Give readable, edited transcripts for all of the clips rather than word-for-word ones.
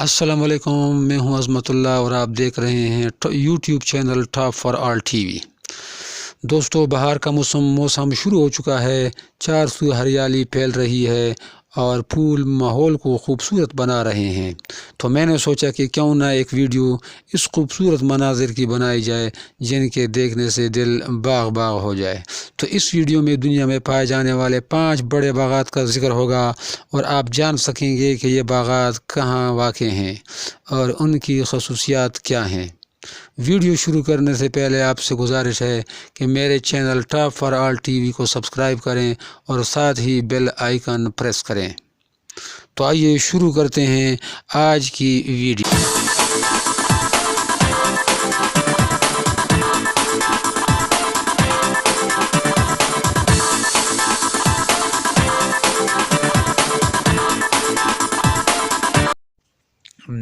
السلام علیکم، میں ہوں عظمت اللہ اور آپ دیکھ رہے ہیں YouTube channel top for all T V. دوستو، بہار کا موسم شروع ہو چکا ہے، چار سو ہریالی پھیل رہی ہے اور پھول ماحول کو خوبصورت بنا رہے ہیں۔ تو میں نے سوچا کہ کیوں نہ ایک ویڈیو اس خوبصورت مناظر کی بنائی جائے جن کے دیکھنے سے دل باغ باغ ہو جائے۔ تو اس ویڈیو میں دنیا میں پائے جانے والے 5 بڑے باغات کا ذکر ہوگا اور آپ جان سکیں گے کہ یہ باغات کہاں واقع ہیں اور ان کی خصوصیات کیا ہیں۔ ویڈیو شروع کرنے سے پہلے آپ سے گزارش ہے کہ میرے channel top for all T V کو سبسکرائب کریں اور ساتھ ہی بیل آئیکن پریس کریں۔ تو آئیے شروع کرتے ہیں آج کی video.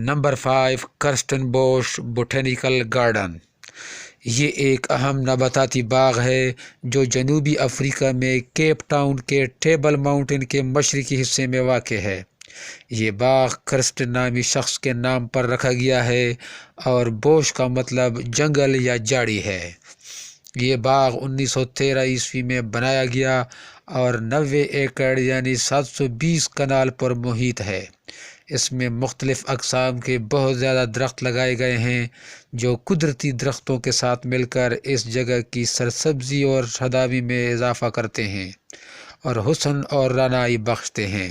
Number 5، Kirstenbosch botanical garden. یہ ایک اہم نباتاتی باغ ہے جو جنوبی افریقہ میں کیپ ٹاؤن کے ٹیبل ماؤنٹین کے مشرقی حصے میں واقع ہے۔ یہ باغ کرسٹن نامی شخص کے نام پر رکھا گیا ہے اور بوش کا مطلب جنگل یا جھاڑی ہے۔ یہ باغ 1913 عیسوی میں بنایا گیا اور 90 ایکڑ یعنی 720 کنال پر محیط ہے۔ اس میں مختلف اقسام کے بہت زیادہ درخت لگائے گئے ہیں جو قدرتی درختوں کے ساتھ مل کر اس جگہ کی سرسبزی اور شادابی میں اضافہ کرتے ہیں اور حسن اور رونائی بخشتے ہیں۔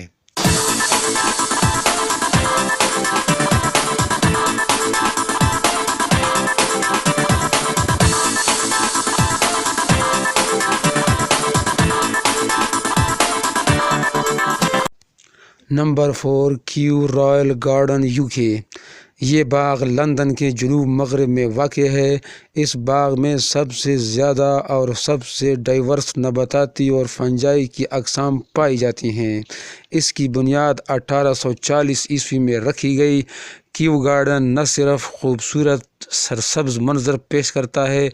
نمبر 4، کیو رائل گارڈن UK۔ یہ باغ لندن کے جنوب مغرب میں واقع ہے۔ اس باغ میں سب سے زیادہ اور سب سے ڈائیورس نباتاتی اور فنجائی کی اقسام پائی جاتی ہیں۔ اس کی بنیاد 1840 عیسوی میں رکھی گئی۔ کیو گارڈن نہ صرف خوبصورت سرسبز منظر پیش کرتا ہے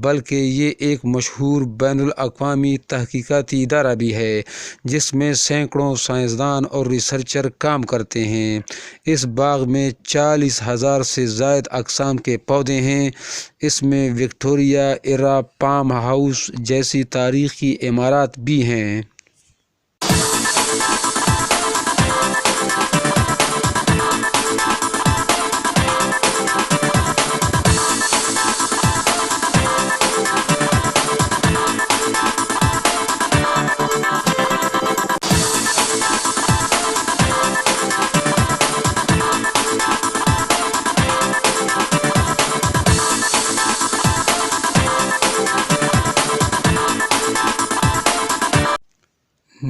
بلکہ یہ ایک مشہور بین الاقوامی تحقیقاتی ادارہ بھی ہے جس میں سینکڑوں سائنسدان اور ریسرچر کام کرتے ہیں۔ اس باغ میں 40,000 سے زائد اقسام کے پودے ہیں۔ اس میں وکٹوریہ ایرا پام ہاؤس جیسی تاریخی عمارات بھی ہیں۔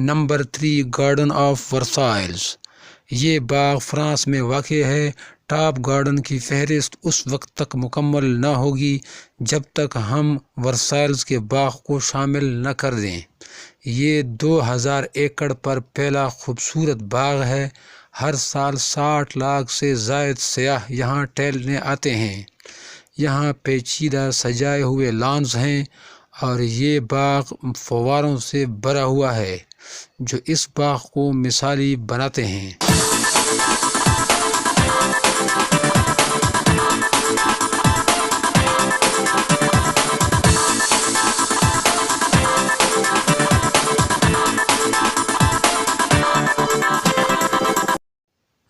Number 3، garden of Versailles. یہ باغ فرانس میں واقع ہے۔ ٹاپ گارڈن کی فہرست اس وقت تک مکمل نہ ہوگی جب تک ہم ورسائلز کے باغ کو شامل نہ کر دیں۔ یہ 2000 ایکڑ پر پھیلا خوبصورت باغ ہے۔ ہر سال 60 لاکھ سے زائد سیاح یہاں ٹہلنے آتے ہیں۔ یہاں پیچیدہ سجائے ہوئے لانز ہیں اور یہ باغ فواروں سے بھرا ہوا ہے جو اس باغ کو مثالی بناتے ہیں۔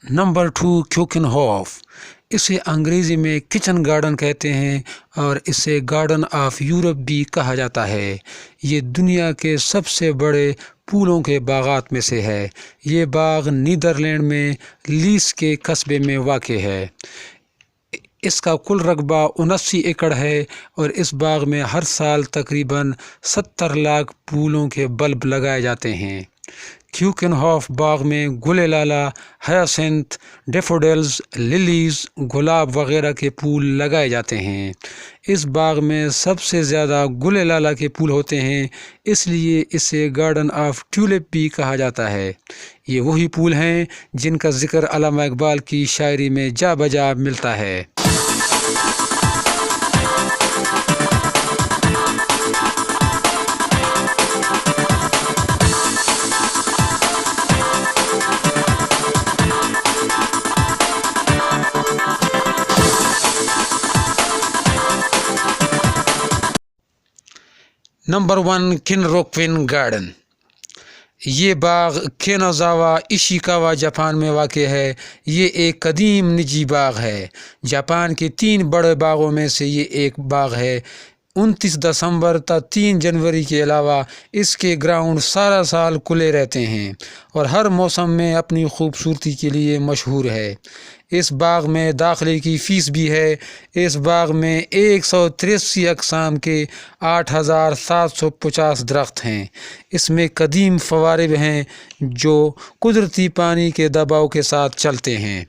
نمبر 2، کیوکن ہوف۔ اسے انگریزی میں کچن گارڈن کہتے ہیں اور اسے گارڈن آف یورپ بھی کہا جاتا ہے۔ یہ دنیا کے سب سے بڑے پھولوں کے باغات میں سے ہے۔ یہ باغ نیدرلینڈ میں لیس کے قصبے میں واقع ہے۔ اس کا کل رقبہ 79 ایکڑ ہے اور اس باغ میں ہر سال تقریباً 70 لاکھ پھولوں کے بلب لگائے جاتے ہیں۔ کیوکن ہوف باغ میں گل لالہ، ہیاسنتھ، ڈیفوڈلز، للیز، گلاب وغیرہ کے پھول لگائے جاتے ہیں۔ اس باغ میں سب سے زیادہ گل لالہ کے پھول ہوتے ہیں، اس لیے اسے گارڈن آف ٹیولپ بھی کہا جاتا ہے۔ یہ وہی پھول ہیں جن کا ذکر علامہ اقبال کی شاعری میں جا بجا ملتا ہے۔ Number 1 Kenrokuen garden. یہ باغ کینوزاوا ایشیکاوا جاپان میں واقع ہے۔ یہ ایک قدیم نجی باغ ہے۔ جاپان کے 3 بڑے باغوں میں سے یہ ایک باغ ہے۔ 29 دسمبر تا 3 جنوری کے علاوہ اس کے گراؤنڈ سارا سال کھلے رہتے ہیں اور ہر موسم میں اپنی خوبصورتی کے لیے مشہور ہے۔ اس باغ میں داخلے کی فیس بھی ہے۔ اس باغ میں 183 اقسام کے 8750 درخت ہیں۔ اس میں قدیم فوارے ہیں جو قدرتی پانی کے دباؤ کے ساتھ چلتے ہیں۔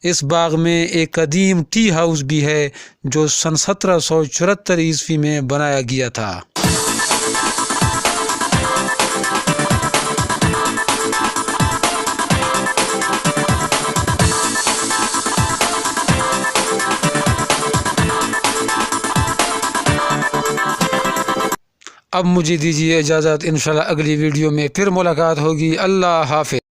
اس باغ میں ایک قدیم ٹی ہاؤس بھی ہے جو سن 1774 عیسوی میں بنایا گیا تھا۔ اب مجھے دیجیے اجازت، انشاءاللہ اگلی ویڈیو میں پھر ملاقات ہوگی۔ اللہ حافظ۔